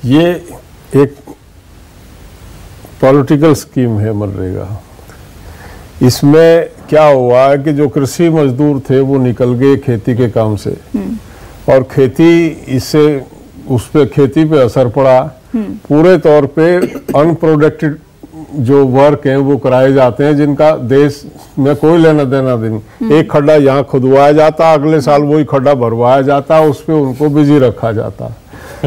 ये एक पॉलिटिकल स्कीम है मनरेगा। इसमें क्या हुआ है कि जो कृषि मजदूर थे वो निकल गए खेती के काम से, और खेती इससे उस पे खेती पे असर पड़ा। पूरे तौर पे अनप्रोडक्टिव जो वर्क हैं वो कराए जाते हैं, जिनका देश में कोई लेना देना नहीं। एक खड्डा यहाँ खुदवाया जाता, अगले साल वही खड्डा भरवाया जाता, उस पे उनको बिजी रखा जाता।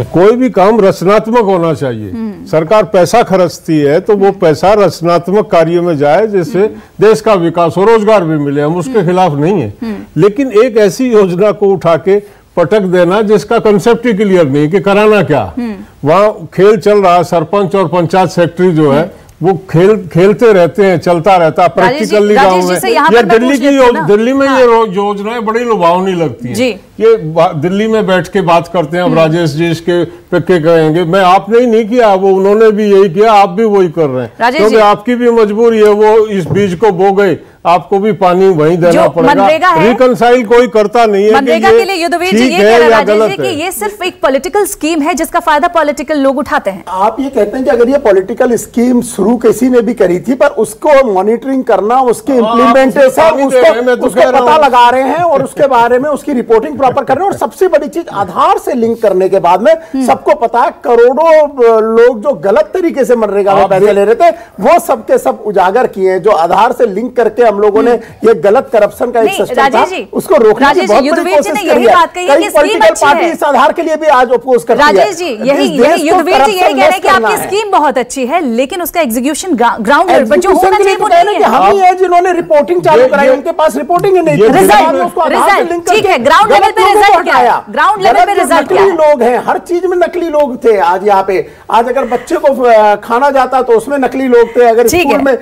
कोई भी काम रचनात्मक होना चाहिए। सरकार पैसा खर्चती है तो वो पैसा रचनात्मक कार्य में जाए, जिससे देश का विकास हो, रोजगार भी मिले। हम उसके खिलाफ नहीं है, लेकिन एक ऐसी योजना को उठा के पटक देना जिसका कंसेप्ट ही क्लियर नहीं कि कराना क्या। वहाँ खेल चल रहा है, सरपंच और पंचायत सेक्रेटरी जो है वो खेलते रहते हैं, चलता रहता है प्रैक्टिकली गाँव में। ये दिल्ली में ये योजनाएं बड़ी लुभावनी लगती हैं। ये दिल्ली में बैठ के बात करते हैं, अब राजेश जी इसके पे कहेंगे, मैं आपने ही नहीं किया, वो उन्होंने भी यही किया, आप भी वही कर रहे हैं, क्योंकि आपकी भी मजबूरी है। वो इस बीज को बो गए, आपको भी पानी वहीं देना पड़ेगा। रिकंसाइल कोई करता नहीं है। मनरेगा के लिए युद्धवीर जी ये कह रहे हैं राजेश जी कि ये सिर्फ एक पॉलिटिकल स्कीम है जिसका फायदा पॉलिटिकल लोग उठाते हैं। आप ये कहते हैं कि अगर ये पॉलिटिकल स्कीम शुरू किसी ने भी करी थी, पर उसको मॉनिटरिंग करना, उसकी इम्प्लीमेंटेशन, उसको पता लगा रहे हैं और उसके बारे में उसकी रिपोर्टिंग प्रॉपर कर रहे हैं। और सबसे बड़ी चीज, आधार से लिंक करने के बाद में सबको पता है करोड़ों लोग जो गलत तरीके से मनरेगा में पैसे ले रहे थे वो सबके सब उजागर किए हैं। जो आधार से लिंक करके हम लोगों ने ये गलत करप्शन का एक सिस्टम था उसको रोकने की बहुत बड़ी कोशिश करी है। कई पॉलिटिकल पार्टी इस आधार के लिए भी आज अपोज करती है। राजेश जी यही युद्धवीर जी यही कह रहे हैं कि आपकी स्कीम बहुत अच्छी है लेकिन उसका एग्जीक्यूशन ग्राउंड लेवल पर जो होना चाहिए वो नहीं है। हम ही है जिन्होंने रिपोर्टिंग चालू कराई, उनके पास रिपोर्टिंग ही नहीं थी। रिजल्ट ठीक है, ग्राउंड लेवल पे रिजल्ट क्या है? ग्राउंड लेवल पे रिजल्ट क्या है? नकली लोग हैं, हर चीज में नकली लोग थे। आज यहाँ पे आज अगर बच्चे को खाना जाता तो उसमें नकली लोग थे, अगर स्कूल में